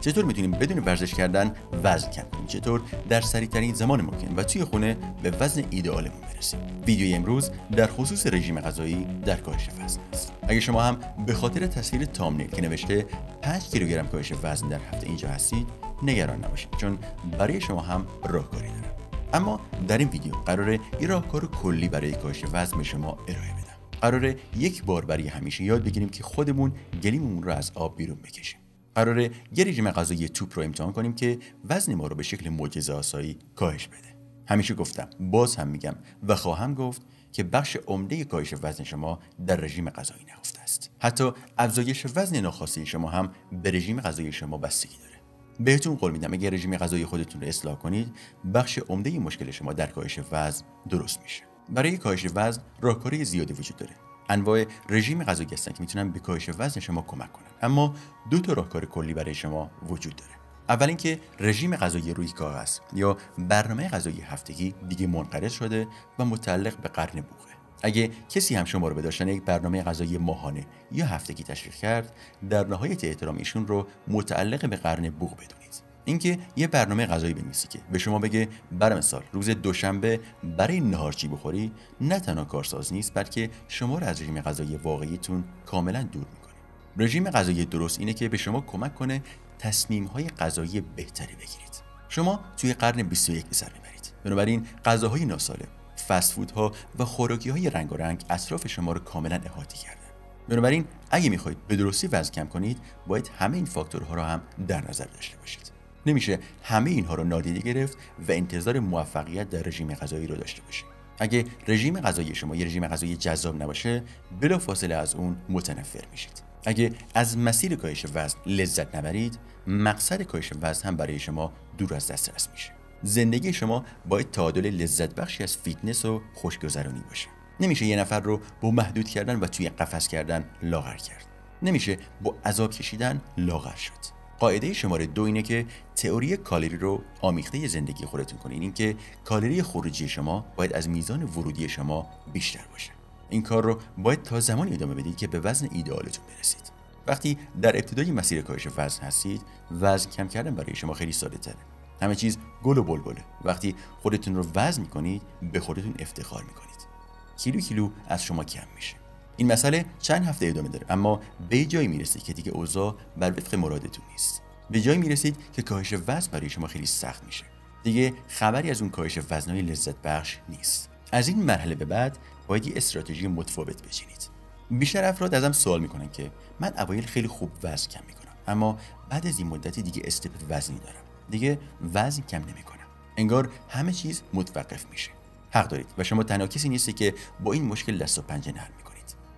چطور میتونیم بدون ورزش کردن وزن کم کنیم، چطور در سریعترین زمان ممکن و توی خونه به وزن ایدئالمون برسیم. ویدیوی امروز در خصوص رژیم غذایی در کاهش وزن است. اگه شما هم به خاطر تصویر تامنیل که نوشته 5 کیلوگرم کاهش وزن در هفته اینجا هستید نگران نباشید، چون برای شما هم راهکاری دارم. اما در این ویدیو قراره یه راهکار کلی برای کاهش وزن به شما ارائه بدم. قراره یک بار برای همیشه یاد بگیریم که خودمون گلیممون رو از آب بیرون بکشیم. قراره یه رژیم غذایی توپ رو امتحان کنیم که وزن ما رو به شکل معجزه‌آسایی کاهش بده. همیشه گفتم، باز هم میگم و خواهم گفت که بخش عمده کاهش وزن شما در رژیم غذایی نهفته است. حتی افزایش وزن ناخواسته شما هم به رژیم غذایی شما بستگی داره. بهتون قول میدم اگر رژیم غذایی خودتون رو اصلاح کنید، بخش عمده مشکل شما در کاهش وزن درست میشه. برای کاهش وزن راهکارهای زیادی وجود داره. انواع رژیم غذایی هستن که میتونن به کاهش وزن شما کمک کنن، اما 2 تا راهکار کلی برای شما وجود داره. اول اینکه رژیم غذایی روی کاغذ یا برنامه غذایی هفتگی دیگه منقرض شده و متعلق به قرن بوقه. اگه کسی هم شما رو به داشتن یک برنامه غذایی ماهانه یا هفتگی تشویق کرد، در نهایت احترام ایشون رو متعلق به قرن بوق بدونید. اینکه یه برنامه غذایی بنویسی که به شما بگه برای مثال روز دوشنبه برای نهار چی بخوری، نه تنها کارساز نیست، بلکه شما رو از رژیم غذایی واقعیتون کاملا دور میکنه. رژیم غذایی درست اینه که به شما کمک کنه تصمیم‌های غذایی بهتری بگیرید. شما توی قرن 21 به سر میبرید، بنابراین غذاهای ناسالم، فست فودها و خوراکی‌های رنگارنگ اطراف شما رو کاملا احاطه کردن. بنابراین اگه میخواید به درستی وزن کم کنید، باید همه این فاکتورها رو هم در نظر داشته باشید. نمیشه همه اینها رو نادیده گرفت و انتظار موفقیت در رژیم غذایی رو داشته باشید. اگه رژیم غذایی شما یه رژیم غذایی جذاب نباشه، بلافاصله از اون متنفر میشید. اگه از مسیر کاهش وزن لذت نبرید، مقصد کاهش وزن هم برای شما دور از دسترس میشه. زندگی شما باید تعادل لذت بخشی از فیتنس و خوشگذرانی باشه. نمیشه یه نفر رو با محدود کردن و توی قفس کردن لاغر کرد. نمیشه با عذاب کشیدن لاغر شد. قاعده شماره 2 اینه که تئوری کالری رو آمیخته زندگی خودتون کنین. این که کالری خروجی شما باید از میزان ورودی شما بیشتر باشه. این کار رو باید تا زمانی ادامه بدید که به وزن ایدئالتون برسید. وقتی در ابتدای مسیر کاهش وزن هستید، وزن کم کردن برای شما خیلی ساده تره. همه چیز گل و بلبله. وقتی خودتون رو وزن میکنید، به خودتون افتخار میکنید. کیلو از شما کم میشه. این مسئله چند هفته ادامه داره، اما به جایی میرسید که دیگه اوضاع بر وفق مرادتون نیست. به جایی میرسید که کاهش وزن برای شما خیلی سخت میشه. دیگه خبری از اون کاهش وزنای لذت بخش نیست. از این مرحله به بعد باید یه استراتژی متفاوت بچینید. بیشتر افراد ازم سوال میکنن که من اوایل خیلی خوب وزن کم میکنم، اما بعد از این مدتی دیگه استپ وزنی دارم، دیگه وزن کم نمیکنم. انگار همه چیز متوقف میشه. حق دارید و شما تنها کسی نیستی که با این مشکل دست و پنجه نرم میکنید.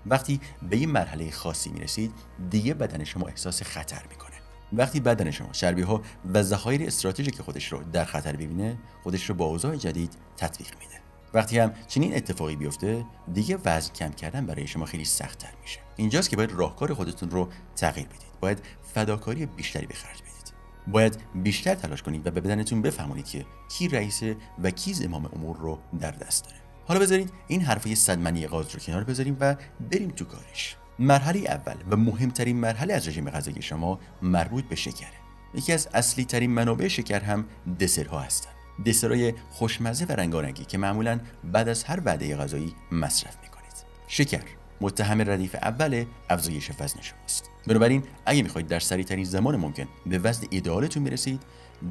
وقتی به این مرحله خاصی میرسید، دیگه بدن شما احساس خطر میکنه. وقتی بدن شما چربی‌ها و ذخایر استراتژیک خودش رو در خطر ببینه، خودش رو با اوضاع جدید تطبیق میده. وقتی هم چنین اتفاقی بیفته، دیگه وزن کم کردن برای شما خیلی سخت‌تر میشه. اینجاست که باید راهکار خودتون رو تغییر بدید. باید فداکاری بیشتری به خرج بدید. باید بیشتر تلاش کنید و به بدنتون بفهمونید که کی رئیسه و کی زمام امور رو در دست داره. حالا بذارید این حرفای صدمنی غاز رو کنار بذاریم و بریم تو کارش. مرحله اول و مهمترین مرحله از رژیم غذایی شما مربوط به شکره. یکی از اصلی ترین منابع شکر هم دسرها هستن. دسرهای خوشمزه و رنگارنگی که معمولاً بعد از هر وعده غذایی مصرف میکنید. شکر متهم ردیف اول افزایش وزن شماست. بنابراین اگه میخواید در سریعترین زمان ممکن به وزن ایدئالتون برسید،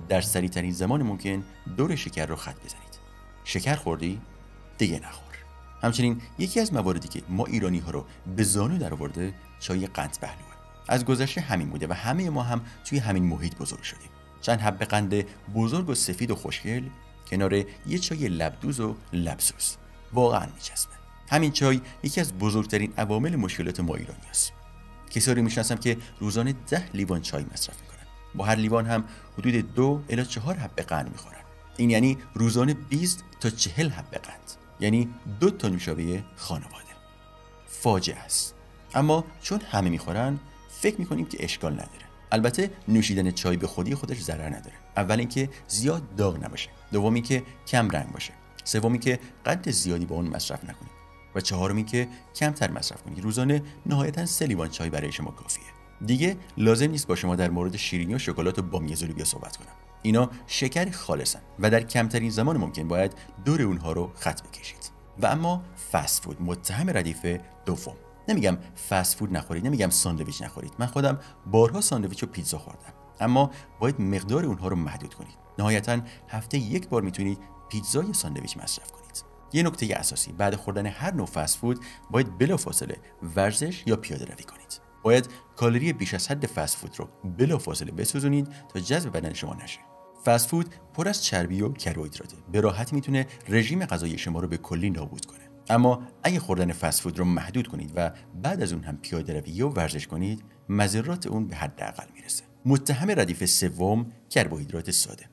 در سریعترین زمان ممکن دور شکر رو خط بزنید. شکر خوردی؟ دیگه نخور. همچنین یکی از مواردی که ما ایرانی ها رو به زانو در آورده چای قند پهلوه. از گذشته همین بوده و همه ما هم توی همین محیط بزرگ شدیم. چند حبه قند بزرگ و سفید و خوشگل کنار یه چای لبدوز و لبسوس واقعا میچسبه. همین چای یکی از بزرگترین عوامل مشکلات ما ایرانی است. کسایی میشناسم که روزانه 10 لیوان چای مصرف میکنن. با هر لیوان هم حدود 2 الی 4 حبه قند میخورن. این یعنی روزانه 20 تا 40 حبه قند. یعنی 2 تا نوشابه خانواده. فاجعه است. اما چون همه میخورن فکر میکنیم که اشکال نداره. البته نوشیدن چای به خودی خودش ضرر نداره. اول اینکه زیاد داغ نباشه، دومی که کم رنگ باشه، سومی که قند زیادی با اون مصرف نکنید و چهارمی که کمتر مصرف کنید. روزانه نهایتاً 3 لیوان چای برای شما کافیه. دیگه لازم نیست با شما در مورد شیرینی و شکلات و بامیه لوبیا صحبت کنم. اینا شکر خالصن و در کمترین زمان ممکن باید دور اونها رو خط بکشید. و اما فست فود متهم ردیف دوم. نمیگم فست فود نخورید، نمیگم ساندویچ نخورید. من خودم بارها ساندویچ و پیتزا خوردم، اما باید مقدار اونها رو محدود کنید. نهایتاً هفته یک بار میتونید پیتزا یا ساندویچ مصرف کنید. یه نکته اساسی، بعد خوردن هر نوع فست فود باید بلافاصله ورزش یا پیاده روی کنید. باید کالری بیش از حد فست فود رو بلافاصله بسوزونید تا جذب بدن شما نشه. فست فود پر از چربی و کربوهیدراته. به راحتی میتونه رژیم غذایی شما رو به کلی نابود کنه. اما اگه خوردن فست فود رو محدود کنید و بعد از اون هم پیاده روی و ورزش کنید، مضرات اون به حداقل میرسه. متهم ردیف سوم کربوهیدرات ساده.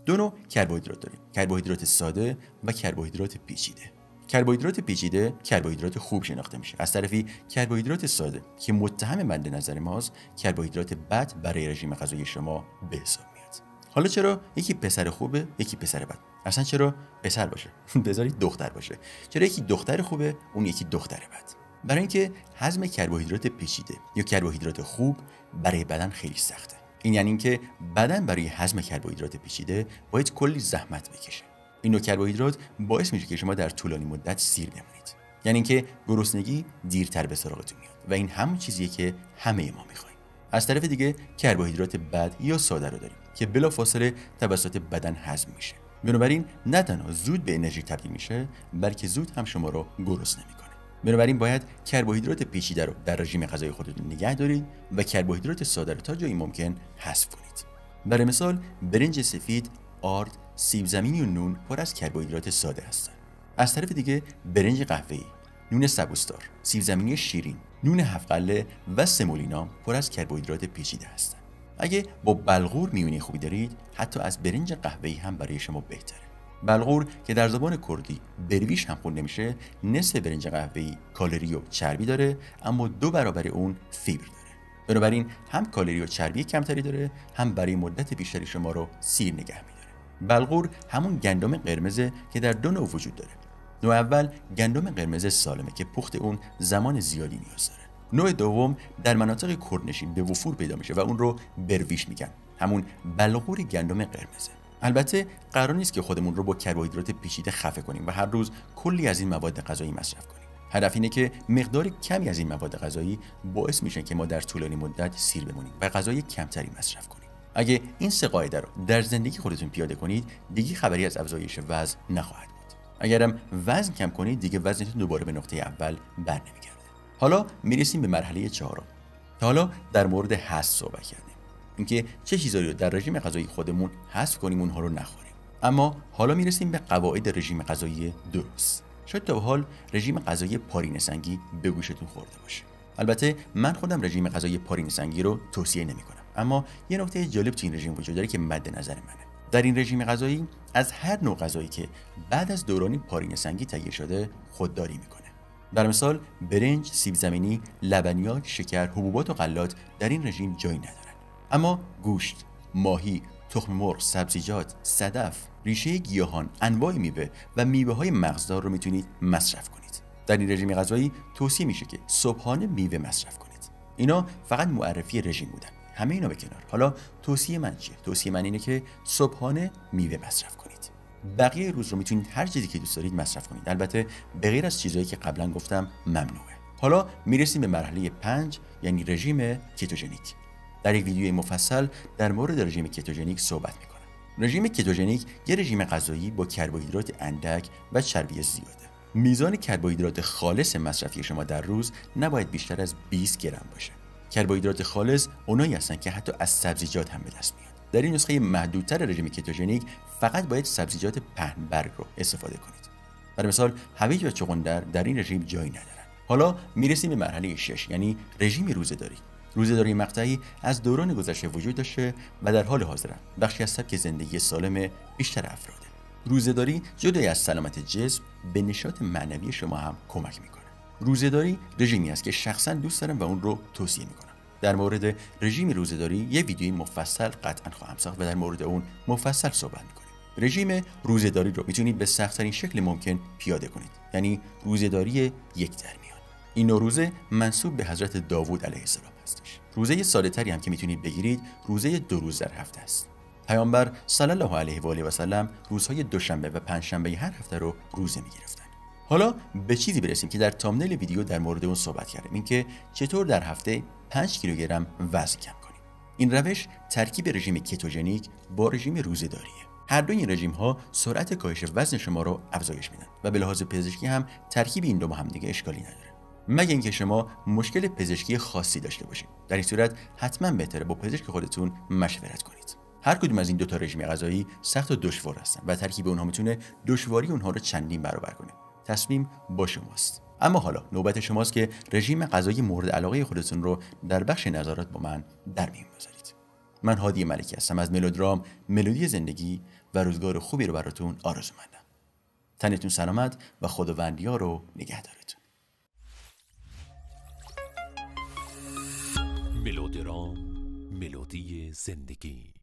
دو نوع کربوهیدرات داریم: کربوهیدرات ساده و کربوهیدرات پیچیده. کربوهیدرات پیچیده کربوهیدرات خوب شناخته میشه. از طرفی کربوهیدرات ساده که متهم مد نظر ماست، کربوهیدرات بد برای رژیم غذایی شما به حساب میاد. حالا چرا یکی پسر خوبه یکی پسر بد؟ اصلا چرا پسر باشه؟ بذارید دختر باشه. چرا یکی دختر خوبه اون یکی دختر بد؟ برای اینکه هضم کربوهیدرات پیچیده یا کربوهیدرات خوب برای بدن خیلی سخته. این یعنی اینکه بدن برای هضم کربوهیدرات پیچیده باید کلی زحمت بکشه. این نوع کربوهیدرات باعث میشه که شما در طولانی مدت سیر بمونید. یعنی اینکه گرسنگی دیرتر به سراغتون میاد و این همون چیزیه که همه ما میخوایم. از طرف دیگه کربوهیدرات بد یا ساده رو داریم که بلافاصله توسط بدن هضم میشه. بنابراین نه تنها زود به انرژی تبدیل میشه، بلکه زود هم شما رو گرسنه نمیکنه. بنابراین باید کربوهیدرات پیچیده رو در رژیم غذایی خودتون نگه دارید و کربوهیدرات ساده رو تا جایی ممکن حذف کنید. برای مثال برنج سفید، آرد، سیب زمینی و نون پر از کربوهیدرات ساده هستند. از طرف دیگه برنج قهوه‌ای، نون سبوسدار، سیب زمینی شیرین، نون هفت‌غله و سمولینا پر از کربوهیدرات پیچیده هستند. اگه با بلغور میونی خوبی دارید، حتی از برنج قهوه‌ای هم برای شما بهتره. بلغور که در زبان کردی برویش هم خونده میشه، نصف برنج قهوه‌ای کالری و چربی داره، اما 2 برابر اون فیبر داره. بنابراین هم کالری و چربی کمتری داره، هم برای مدت بیشتری شما رو سیر نگه می‌داره. بلغور همون گندم قرمزه که در 2 نوع وجود داره. نوع اول گندم قرمز سالمه که پخت اون زمان زیادی نیاز داره. نوع دوم در مناطق کردنشین به وفور پیدا میشه و اون رو برویش میگن، همون بلغور گندم قرمزه. البته قرار نیست که خودمون رو با کربوهیدرات پیچیده خفه کنیم و هر روز کلی از این مواد غذایی مصرف کنیم. هدف اینه که مقدار کمی از این مواد غذایی باعث میشه که ما در طولانی مدت سیر بمونیم و غذای کمتری مصرف کنیم. اگه این 3 قاعده رو در زندگی خودتون پیاده کنید، دیگه خبری از افزایش وزن نخواهد بود. اگرم وزن کم کنید، دیگه وزنتون دوباره به نقطه اول برنمیگرده. حالا میرسیم به مرحله 4. تا حالا در مورد حذف صحبت کردیم، اینکه چه چیزایی رو در رژیم غذایی خودمون حذف کنیم، اونها رو نخوریم. اما حالا میرسیم به قواعد رژیم غذایی درست. شاید تا به حال رژیم غذایی پارینه سنگی به گوشتون خورده باشه. البته من خودم رژیم غذایی پارینه سنگی رو توصیه نمی‌کنم، اما یه نکته جالب تو این رژیم وجود داره که مد نظر منه. در این رژیم غذایی از هر نوع غذایی که بعد از دوران پارینه سنگی تهیه شده خودداری میکنه. در مثال برنج، سیب زمینی، لبنیات، شکر، حبوبات و غلات در این رژیم جایی ندارن. اما گوشت، ماهی، تخم مرغ، سبزیجات، صدف، ریشه گیاهان، انواع میوه و میوه‌های مغزدار رو میتونید مصرف کنید. در این رژیم غذایی توصیه میشه که صبحانه میوه مصرف کنید. اینا فقط معرفی رژیم بودن. همه اینا به کنار. حالا توصیه من چیه؟ توصیه من اینه که صبحانه میوه مصرف کنید. بقیه روز رو میتونید هر چیزی که دوست دارید مصرف کنید. البته به غیر از چیزایی که قبلا گفتم ممنوعه. حالا میرسیم به مرحله 5، یعنی رژیم کتوژنیک. در یک ویدیوی مفصل در مورد رژیم کتوژنیک صحبت میکنم. رژیم کتوژنیک یه رژیم غذایی با کربوهیدرات اندک و چربی زیاده. میزان کربوهیدرات خالص مصرفی شما در روز نباید بیشتر از 20 گرم باشه. کربوهیدرات خالص اونایی هستن که حتی از سبزیجات هم به دست میاد. در این نسخه محدودتر رژیم کتوژنیک فقط باید سبزیجات پهنبرگ رو استفاده کنید. برای مثال هویج و چغندر در این رژیم جایی ندارن. حالا میرسیم به مرحله 6، یعنی رژیم روزه‌داری. روزه‌داری مقطعی از دوران گذشته وجود داشته و در حال حاضر بخشی از سبک زندگی سالم بیشتر افراده. روزه‌داری جدای از سلامت جسم به نشاط معنوی شما هم کمک میکنه. روزه‌داری رژیمی است که شخصا دوست دارم و اون رو توصیه میکنم. در مورد رژیم روزه‌داری یه ویدیوی مفصل قطعا خواهم ساخت و در مورد اون مفصل صحبت میکنیم. رژیم روزه‌داری رو میتونید به سخت‌ترین شکل ممکن پیاده کنید، یعنی روزه‌داری یک درمیان. این نوع روزه منسوب به حضرت داوود علیه السلام هستش. روزه ساده تری هم که میتونید بگیرید روزه 2 روز در هفته است. پیامبر صلی الله علیه و آله و سلم روزهای دوشنبه و پنجشنبه هر هفته رو روزه میگرفتن. حالا به چیزی برسیم که در تامنیل ویدیو در مورد اون صحبت کردیم، اینکه چطور در هفته 5 کیلوگرم وزن کم کنیم. این روش ترکیب رژیم کتوژنیک با رژیم روزه‌داریه. هر دو این رژیم ها سرعت کاهش وزن شما رو افزایش میدن و به لحاظ پزشکی هم ترکیب این دو با هم دیگه اشکالی نداره، مگه اینکه شما مشکل پزشکی خاصی داشته باشید. در این صورت حتما بهتره با پزشک خودتون مشورت کنید. هر کدوم از این دو تا رژیم غذایی سخت و دشوار هستن و ترکیب اونها میتونه دشواری اونها رو چندین برابر کنه. تصمیم با شماست. اما حالا نوبت شماست که رژیم غذایی مورد علاقه خودتون رو در بخش نظرات با من در میون بذارید. من هادی ملکی هستم از ملودرام ملودی زندگی و روزگار خوبی رو براتون آرزومندم. تنتون سلامت و خداوندی‌ها رو نگهدارتون. ملودرام ملودی زندگی.